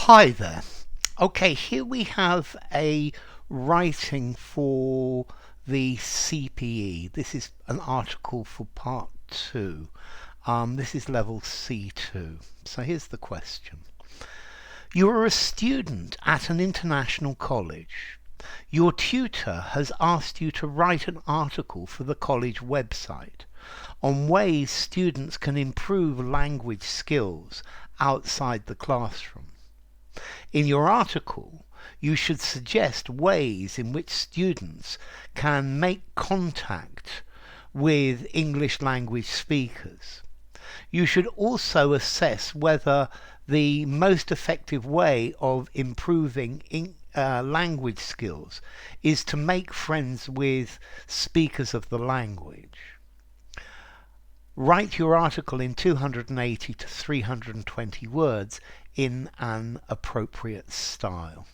Hi there. Okay, here we have a writing for the CPE. This is an article for part 2. This is level C2. So here's the question. You are a student at an international college. Your tutor has asked you to write an article for the college website on ways students can improve language skills outside the classroom. In your article, you should suggest ways in which students can make contact with English language speakers. You should also assess whether the most effective way of improving language skills is to make friends with speakers of the language. Write your article in 280 to 320 words in an appropriate style.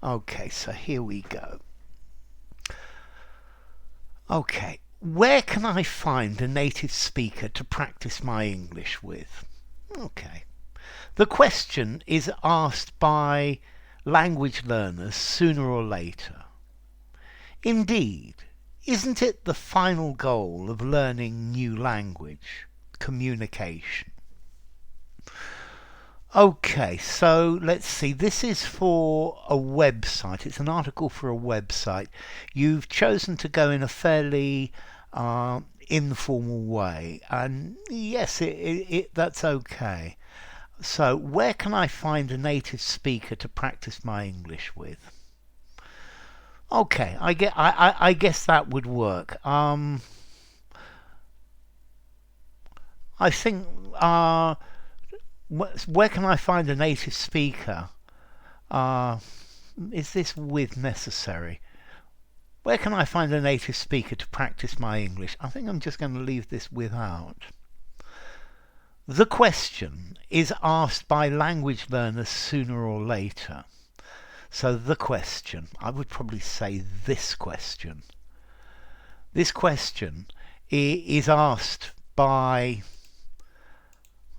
Okay, so here we go. Okay, where can I find a native speaker to practice my English with? Okay. The question is asked by language learners sooner or later. Indeed, isn't it the final goal of learning new language? Communication. Okay, so let's see. This is for a website. It's an article for a website. You've chosen to go in a fairly informal way, and yes, that's okay. So, where can I find a native speaker to practice my English with? Okay, I guess that would work. I think where can I find a native speaker? Is this with necessary? Where can I find a native speaker to practice my English? I think I'm just going to leave this without. The question is asked by language learners sooner or later. So the question, I would probably say this question. This question is asked by,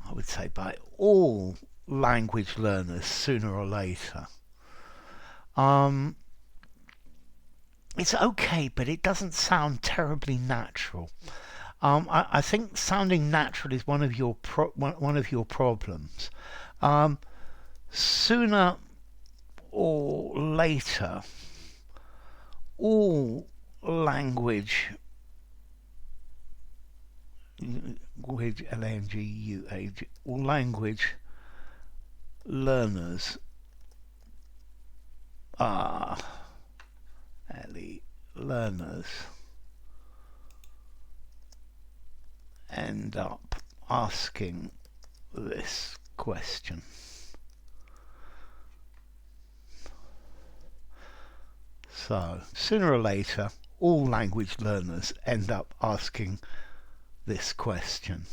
I would say, by all language learners sooner or later. It's okay, but it doesn't sound terribly natural. I think sounding natural is one of your problems. Sooner or later, all language language all language learners are learners end up asking this question. So, sooner or later, all language learners end up asking this question.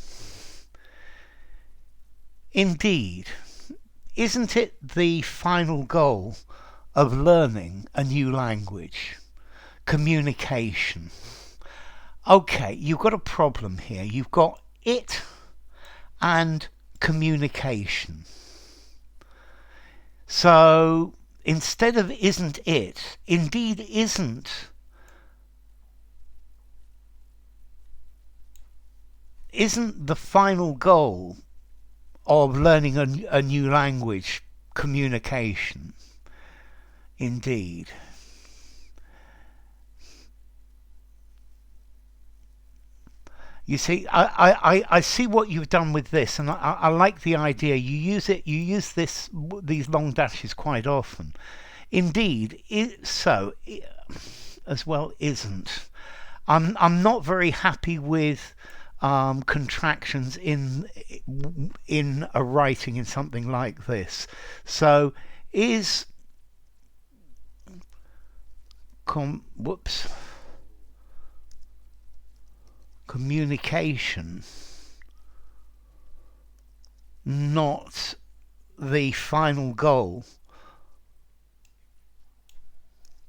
Indeed, isn't it the final goal of learning a new language? Communication. Okay, you've got a problem here. You've got it and communication. So, instead of isn't it, indeed isn't the final goal of learning a new language communication. Indeed. You see, I see what you've done with this, and I like the idea. You use these long dashes quite often. Indeed, as well isn't. I'm not very happy with contractions in a writing in something like this. So is communication not the final goal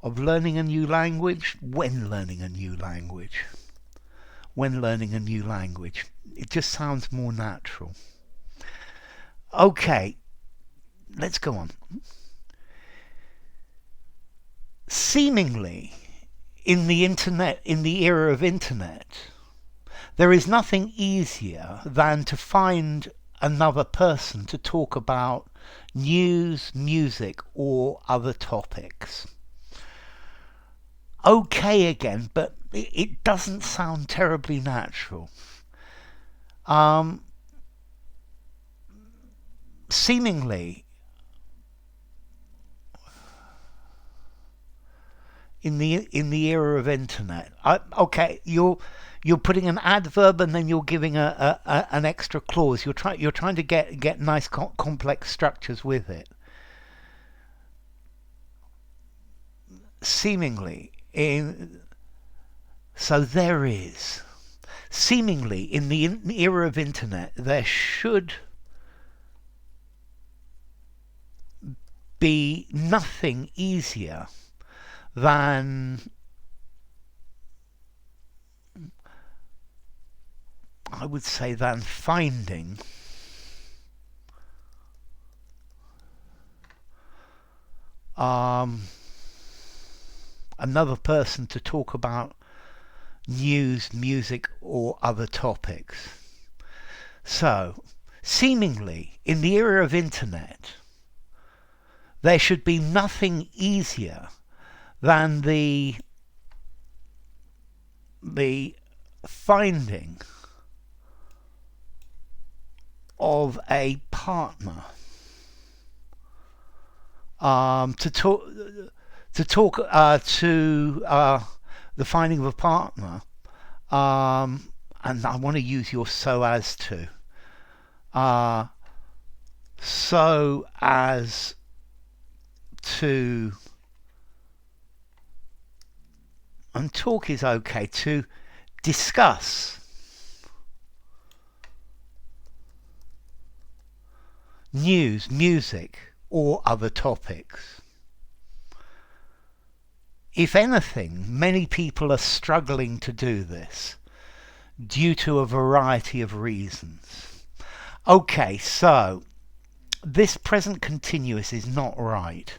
of learning a new language? When learning a new language? It just sounds more natural. Okay, let's go on. Seemingly, in the era of internet, there is nothing easier than to find another person to talk about news, music, or other topics. Okay again, but it doesn't sound terribly natural. Um, Seemingly, in the era of internet, okay, you're putting an adverb and then you're giving an extra clause. You're trying to get nice complex structures with it. Seemingly in so there is seemingly in the era of internet there should be nothing easier than I would say than finding another person to talk about news, music, or other topics. So, seemingly, in the era of internet, there should be nothing easier than the finding of a partner to the finding of a partner, and I want to use your so as to so as to, and talk is okay, to discuss news, music, or other topics. If anything, many people are struggling to do this due to a variety of reasons. Okay, so this present continuous is not right.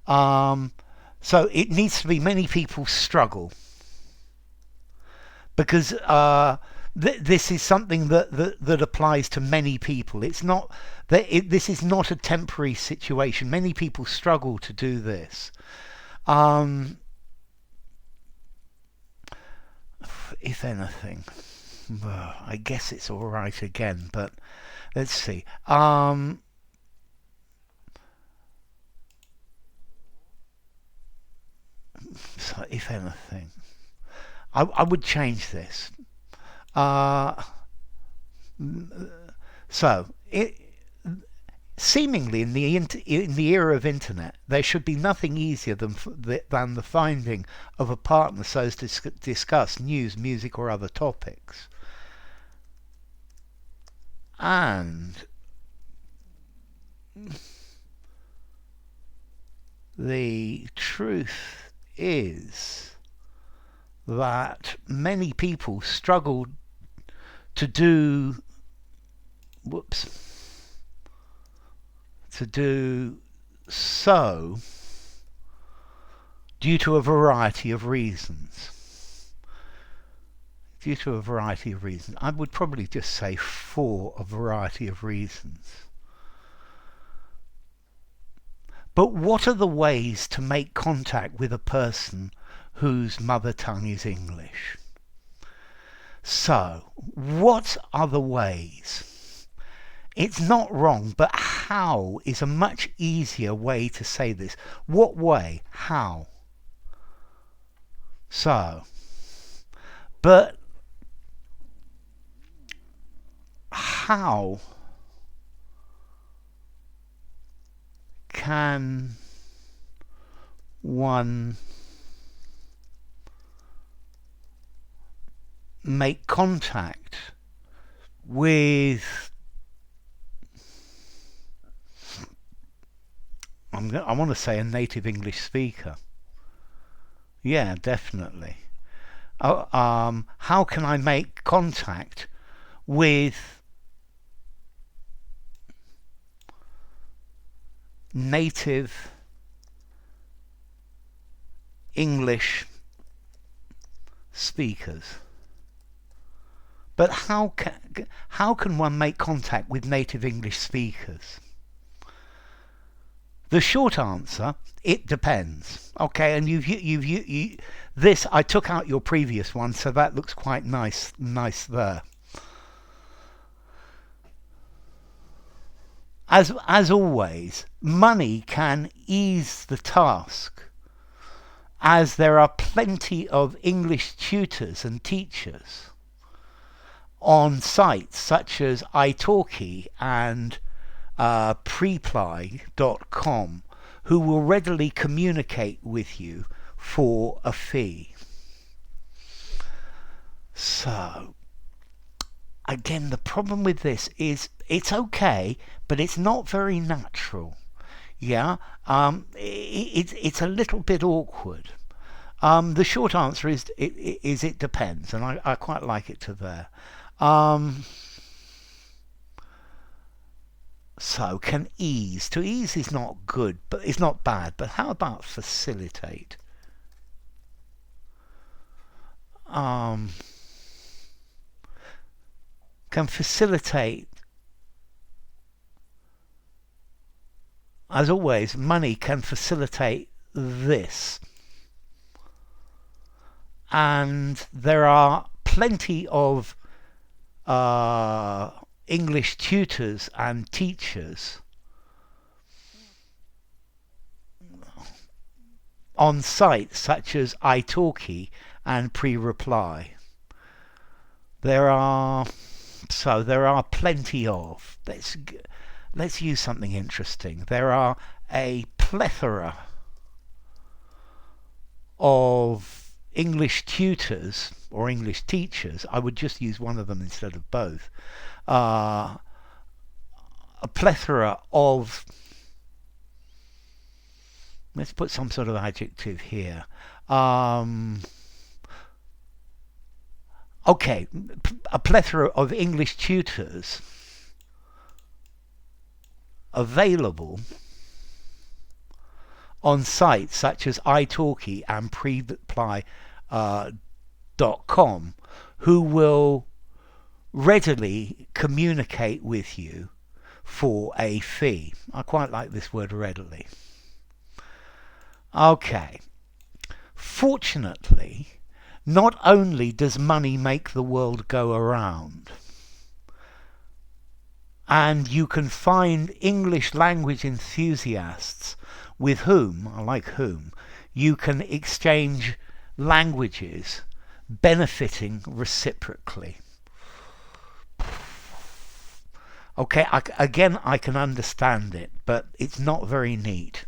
So it needs to be many people struggle, because this is something that applies to many people. It's not that this is not a temporary situation. Many people struggle to do this. If anything, I guess it's all right again, but let's see. So if anything, I would change this. So seemingly in the era of internet, there should be nothing easier than the finding of a partner so as to discuss news, music, or other topics. And the truth is that many people struggle to do so due to a variety of reasons. I would probably just say for a variety of reasons. But what are the ways to make contact with a person whose mother tongue is English? So, what are the ways? It's not wrong, but how is a much easier way to say this. What way? How? So, but how can one make contact with, I want to say, a native English speaker? Yeah, definitely. How can I make contact with native English speakers. But how can one make contact with native English speakers? The short answer, it depends. Okay, and this, I took out your previous one, so that looks quite nice there. As always, money can ease the task, as there are plenty of English tutors and teachers on sites such as italki and preply.com who will readily communicate with you for a fee. So, again, the problem with this is it's okay, but it's not very natural. Yeah, it's a little bit awkward. The short answer is it depends, and I quite like it to there. So can ease. To ease is not good, but it's not bad. But how about facilitate? Can facilitate. As always, money can facilitate this. And there are plenty of English tutors and teachers on sites such as italki and pre-reply. There are plenty of. Let's use something interesting. There are a plethora of English tutors or English teachers. I would just use one of them instead of both. A plethora of, let's put some sort of adjective here. Okay, a plethora of English tutors available on sites such as italki and preply.com who will readily communicate with you for a fee. I quite like this word readily. Okay. Fortunately, not only does money make the world go around, and you can find English language enthusiasts with whom, I like whom, you can exchange languages benefiting reciprocally. Okay, again, I can understand it, but it's not very neat.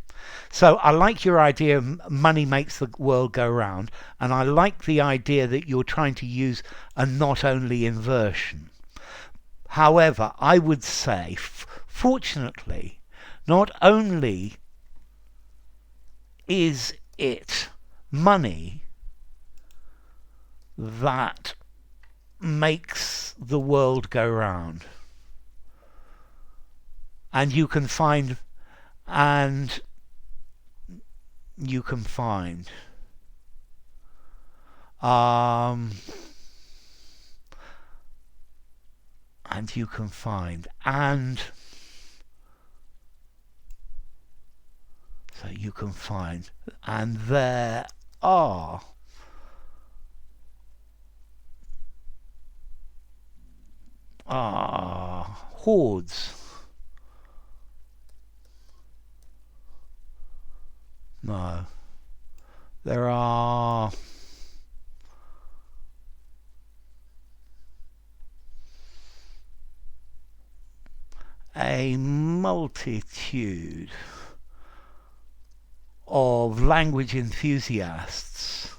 So I like your idea money makes the world go round, and I like the idea that you're trying to use a not only inversion. However, I would say, fortunately, not only is it money that makes the world go round, and you can find and you can find and so you can find, and there are hordes. No. There are a multitude of language enthusiasts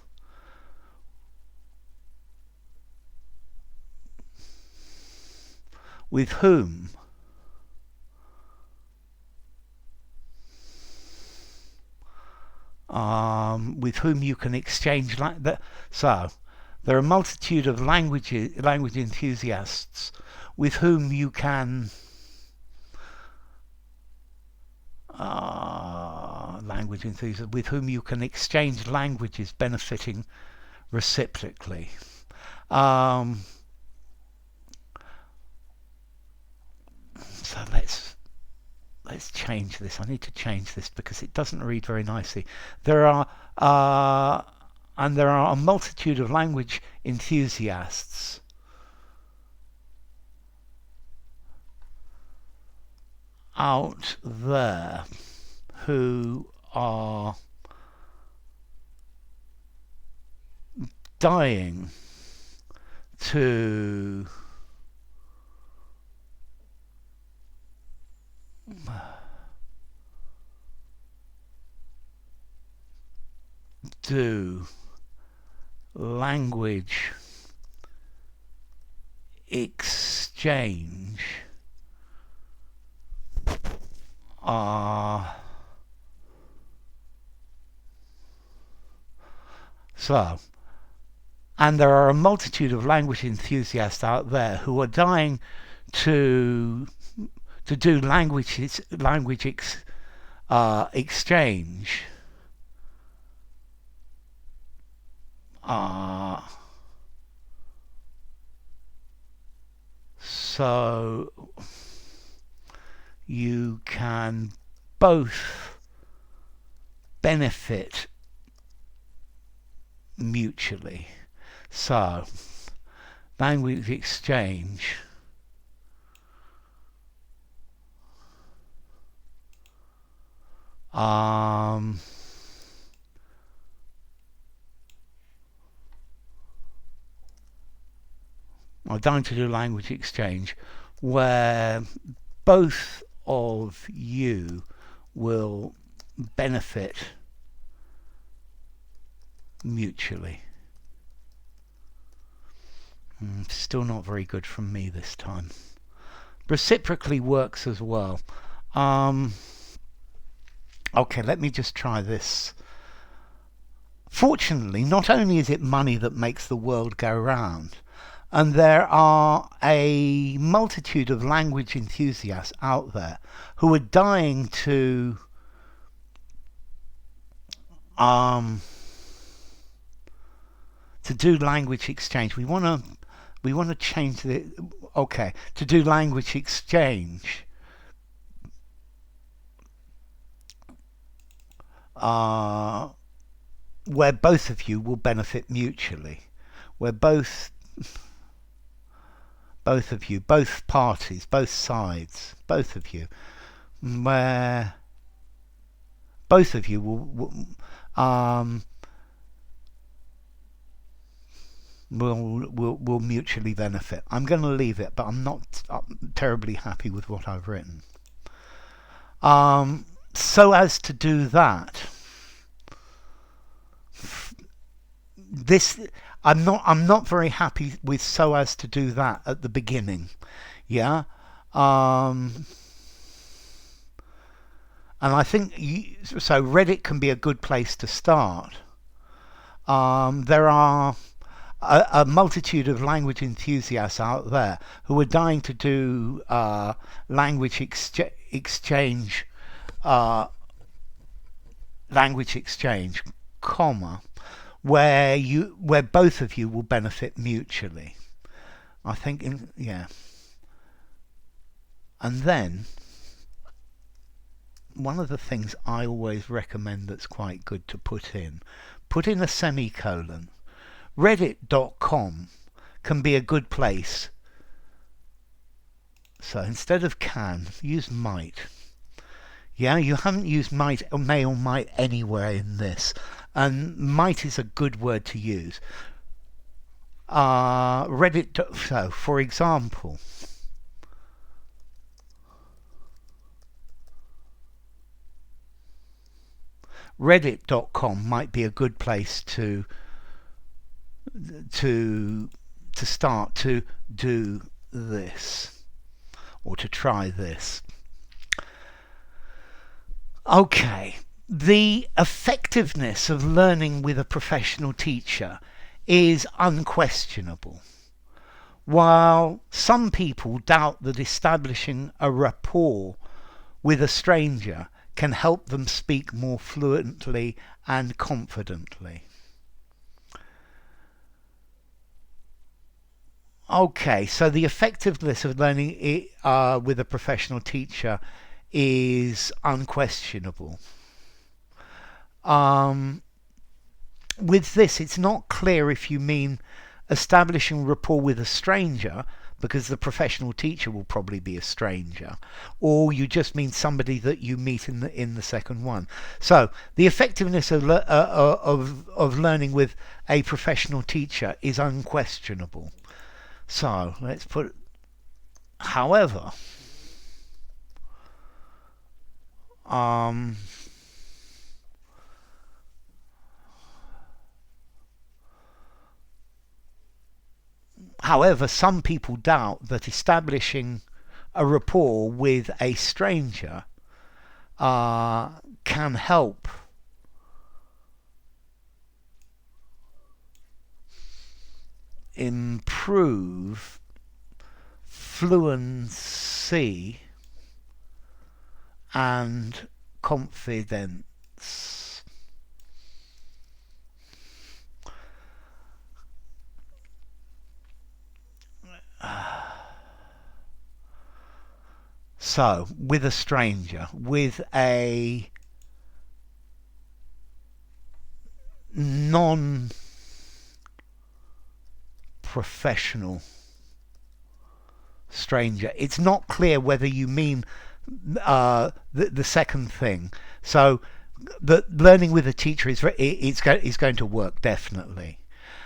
with whom you can exchange so there are a multitude of language enthusiasts with whom you can language enthusiast with whom you can exchange languages benefiting reciprocally. So let's change this. I need to change this because it doesn't read very nicely. There are a multitude of language enthusiasts out there who are dying to do language exchange and there are a multitude of language enthusiasts out there who are dying to do language exchange so you can both benefit mutually. So language exchange are going to do language exchange where both of you will benefit mutually. Still not very good from me this time. Reciprocally works as well. Okay, let me just try this. Fortunately, not only is it money that makes the world go round, and there are a multitude of language enthusiasts out there who are dying to do language exchange. We want to change to do language exchange. Where both of you will benefit mutually, where both of you, both parties, both sides, both of you, where both of you will mutually benefit. I'm going to leave it, but I'm not terribly happy with what I've written. So as to do that, I'm not very happy with so as to do that at the beginning. Yeah. And I think so Reddit can be a good place to start. There are a multitude of language enthusiasts out there who are dying to do language exchange, comma, where both of you will benefit mutually. I think, and then one of the things I always recommend that's quite good to put in a semicolon. Reddit.com can be a good place. So instead of can, use might. Yeah, you haven't used might or may or might anywhere in this. And might is a good word to use. Reddit. So, for example, Reddit.com might be a good place to start to do this, or to try this. Okay, the effectiveness of learning with a professional teacher is unquestionable. While some people doubt that establishing a rapport with a stranger can help them speak more fluently and confidently. Okay, so the effectiveness of learning it, with a professional teacher is unquestionable. Um, with this, it's not clear if you mean establishing rapport with a stranger, because the professional teacher will probably be a stranger, or you just mean somebody that you meet in the second one. So the effectiveness of learning with a professional teacher is unquestionable. So let's put, however, um, however, some people doubt that establishing a rapport with a stranger can help improve fluency and confidence. So, with a stranger, with a non professional stranger, it's not clear whether you mean the second thing. So, the learning with a teacher is going to work definitely.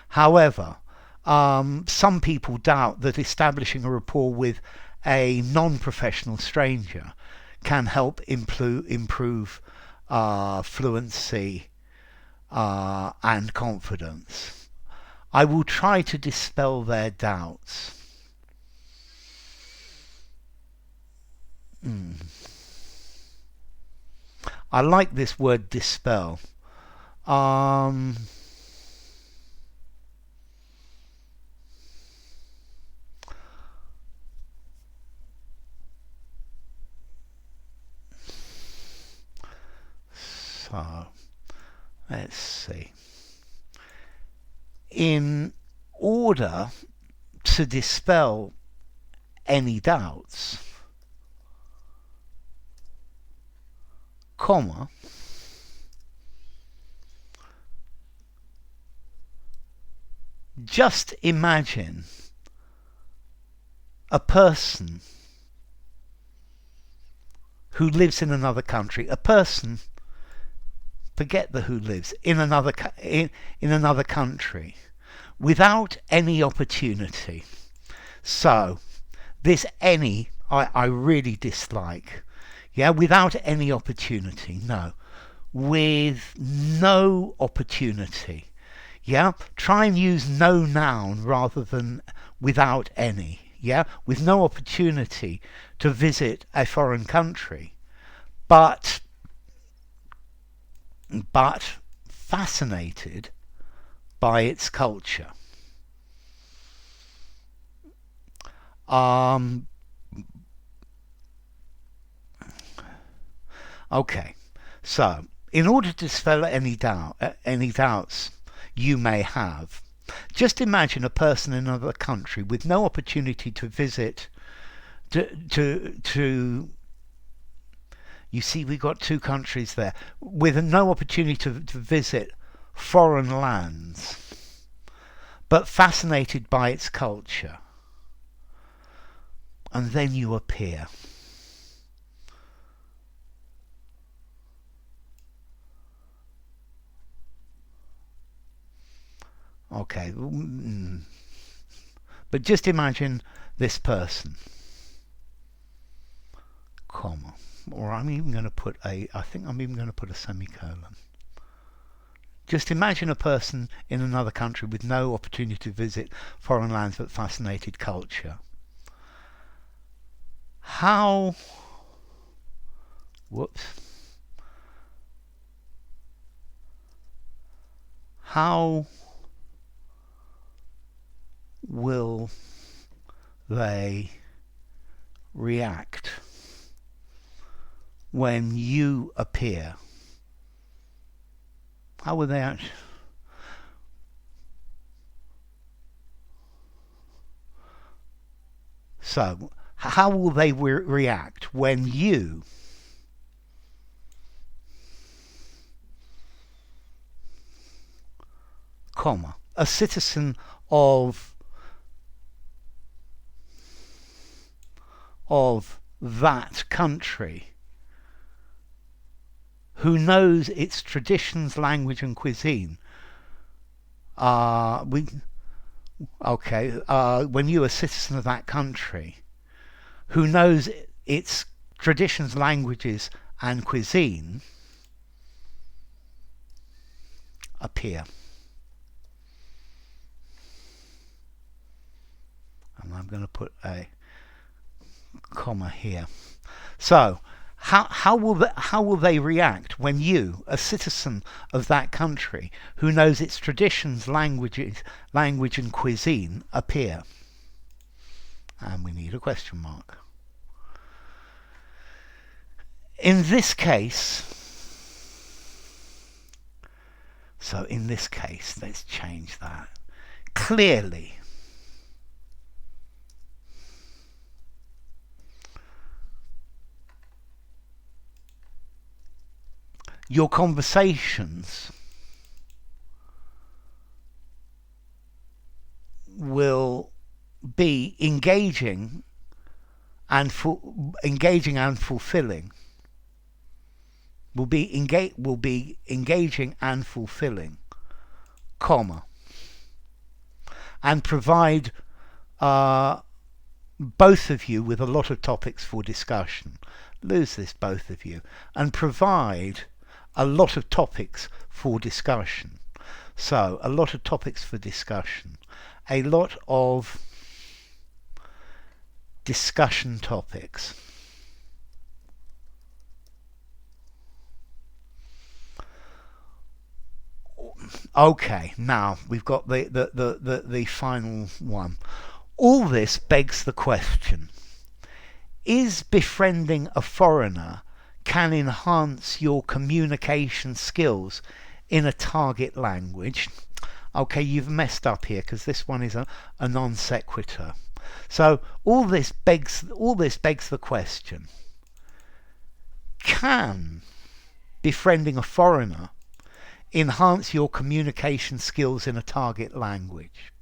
However, some people doubt that establishing a rapport with a non-professional stranger can help improve fluency and confidence. I will try to dispel their doubts. Mm. I like this word dispel. Um, so let's see. In order to dispel any doubts, comma, just imagine a person who lives in another country, a person, forget the who lives, in another country, without any opportunity. So, this any I really dislike. Yeah, without any opportunity, no. With no opportunity. Yeah, try and use no noun rather than without any. Yeah, with no opportunity to visit a foreign country, but fascinated by its culture. Um, okay, so in order to dispel any doubts you may have, just imagine a person in another country with no opportunity to visit. To You see, we've got two countries there with no opportunity to visit foreign lands, but fascinated by its culture. And then you appear. Okay, but just imagine this person, comma, or I'm even going to put I think I'm even going to put a semicolon. Just imagine a person in another country with no opportunity to visit foreign lands but fascinated culture. How, whoops, how will they react when you appear? How will they act? So, how will they react when you comma, a citizen of that country who knows its traditions, language and cuisine. When you're a citizen of that country who knows its traditions, languages and cuisine, appear. And I'm going to put a comma here. So, how will they react when you, a citizen of that country who knows its traditions, language and cuisine, appear? And we need a question mark. In this case, let's change that. Clearly, your conversations will be engaging and fulfilling. Will be engaging and fulfilling, comma, and provide both of you with a lot of topics for discussion. Lose this, both of you, and provide a lot of topics for discussion. So, a lot of topics for discussion. A lot of discussion topics. Okay, now we've got the final one. All this begs the question: is befriending a foreigner can enhance your communication skills in a target language? Okay, you've messed up here because this one is a non sequitur. So all this begs the question: can befriending a foreigner enhance your communication skills in a target language?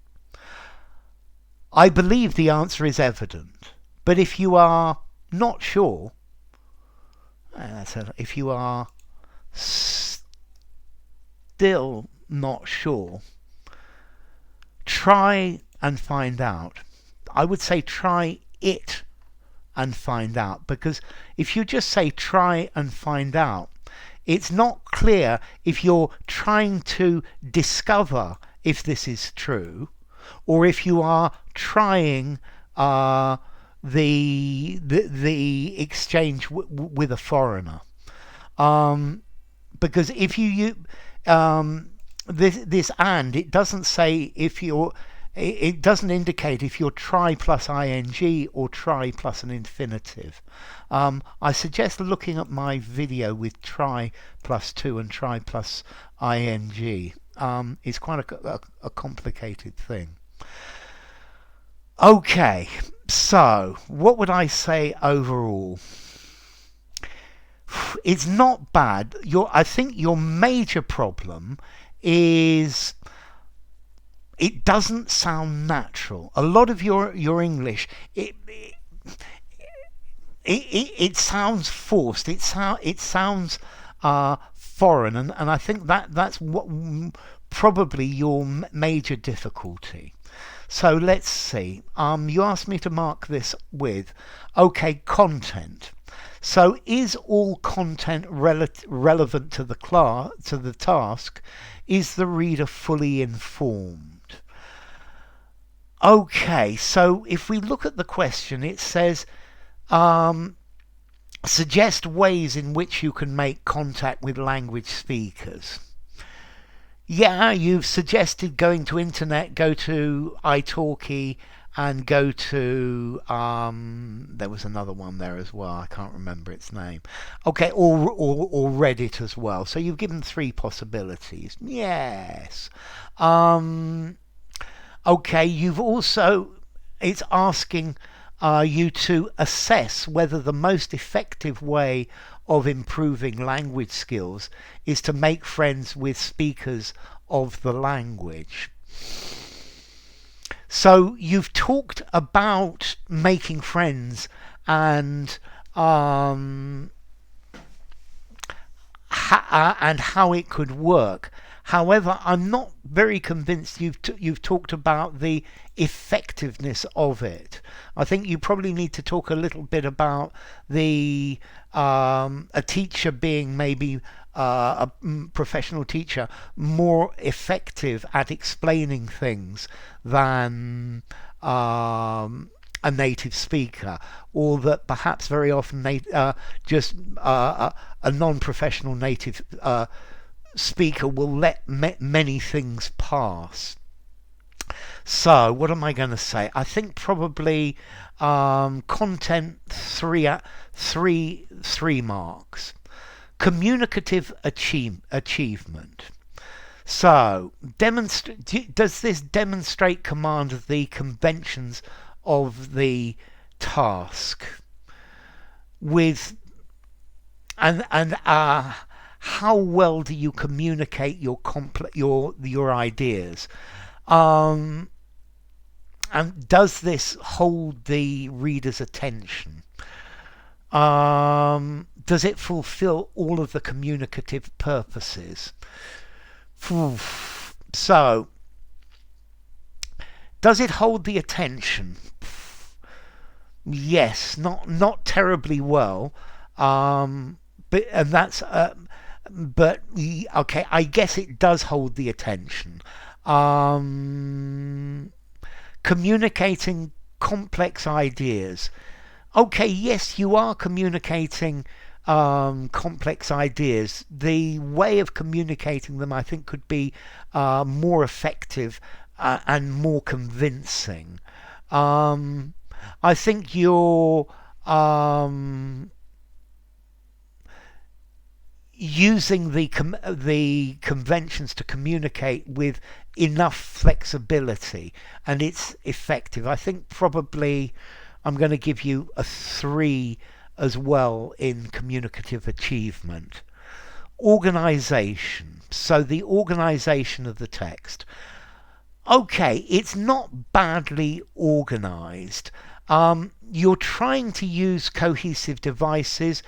I believe the answer is evident, but if you are not sure, if you are still not sure, try and find out. I would say try it and find out, because if you just say try and find out, it's not clear if you're trying to discover if this is true, or if you are trying the exchange with a foreigner. Because if you this and, it doesn't say if you're, it doesn't indicate if you're try plus ing or try plus an infinitive. I suggest looking at my video with try plus to and try plus ing. It's quite a complicated thing. Okay, so what would I say overall? It's not bad. I think your major problem is it doesn't sound natural. A lot of your English, it sounds forced. It sounds foreign, and I think that's what probably your major difficulty. So let's see. You asked me to mark this with, okay, content. So is all content relevant to the task? Is the reader fully informed? Okay, so if we look at the question, it says suggest ways in which you can make contact with language speakers. Yeah, you've suggested going to internet, go to italki, and go to there was another one there as well. I can't remember its name. Okay, or Reddit as well. So you've given three possibilities. Yes. Um, okay, you've also it's asking you to assess whether the most effective way of improving language skills is to make friends with speakers of the language. So you've talked about making friends and um, and how it could work. However, I'm not very convinced you've talked about the effectiveness of it. I think you probably need to talk a little bit about the a teacher being maybe professional teacher more effective at explaining things than a native speaker, or that perhaps very often just a non-professional native speaker will let many things pass. So what am I going to say? I think probably content three marks. Communicative achievement. So, does this demonstrate command of the conventions of the task with and how well do you communicate your ideas? Um, and does this hold the reader's attention? Does it fulfill all of the communicative purposes? So, does it hold the attention? Yes, not terribly well. But and that's but okay, I guess it does hold the attention. Communicating complex ideas. Okay, yes, you are communicating complex ideas. The way of communicating them, I think, could be more effective and more convincing. I think you're using the conventions to communicate with enough flexibility, and it's effective. I think probably I'm going to give you a 3 as well in communicative achievement. Organization. So the organization of the text. Okay, it's not badly organized. You're trying to use cohesive devices.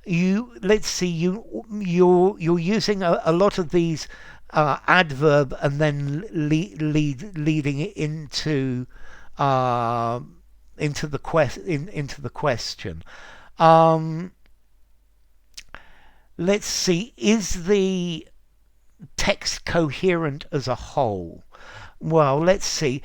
Let's see, you're using a lot of these adverb and then leading it into the question. Let's see, is the text coherent as a whole? Well, let's see.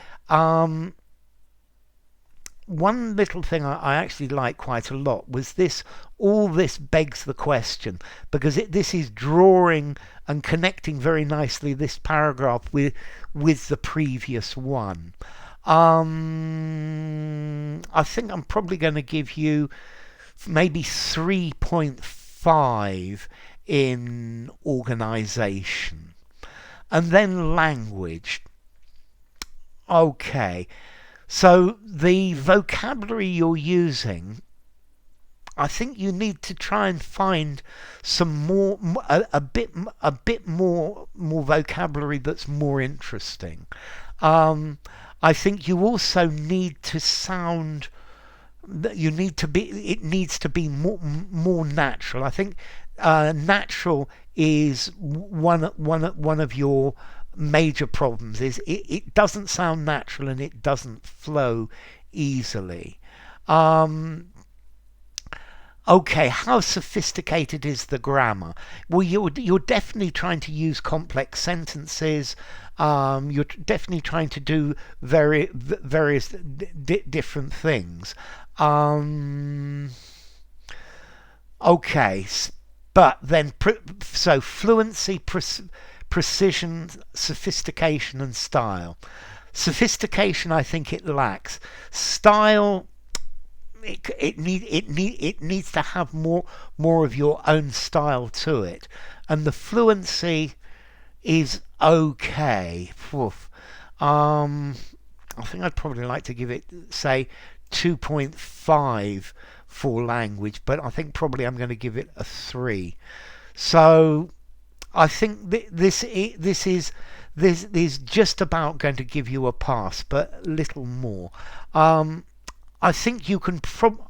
One little thing I actually like quite a lot was this. All this begs the question, because this is drawing and connecting very nicely this paragraph with the previous one. I think I'm probably going to give you maybe 3.5 in organization. And then language. Okay. So the vocabulary you're using, I think you need to try and find some more, a bit more vocabulary that's more interesting. I think you also need to sound. You need to be. It needs to be more natural. I think natural is one of your major problems. Is it doesn't sound natural and it doesn't flow easily. Okay, how sophisticated is the grammar? Well, you're definitely trying to use complex sentences. You're definitely trying to do various different things. Okay, but then so fluency, precision, sophistication, and style. Sophistication, I think it lacks. Style, it needs to have more of your own style to it, and the fluency is okay. Oof. I think I'd probably like to give it, say, 2.5 for language, but I think probably I'm going to give it a 3. So I think this is just about going to give you a pass, but little more. I think you can.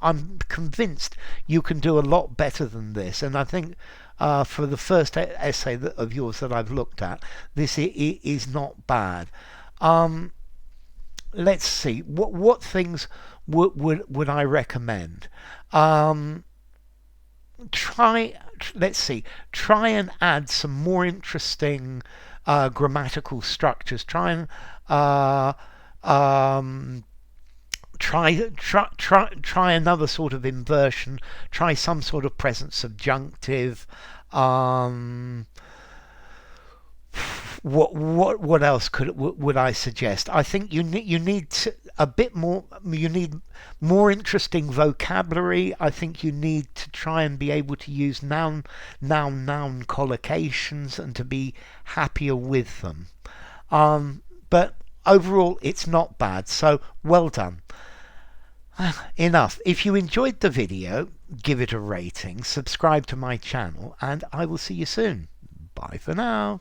I'm convinced you can do a lot better than this, and I think for the first essay of yours that I've looked at, this is not bad. Let's see. What things would I recommend? Try. Let's see. Try and add some more interesting grammatical structures. Try and try another sort of inversion. Try some sort of present subjunctive. What else would I suggest? I think you need a bit more. You need more interesting vocabulary. I think you need to try and be able to use noun collocations and to be happier with them. But overall, it's not bad. So well done. Enough. If you enjoyed the video, give it a rating, subscribe to my channel, and I will see you soon. Bye for now.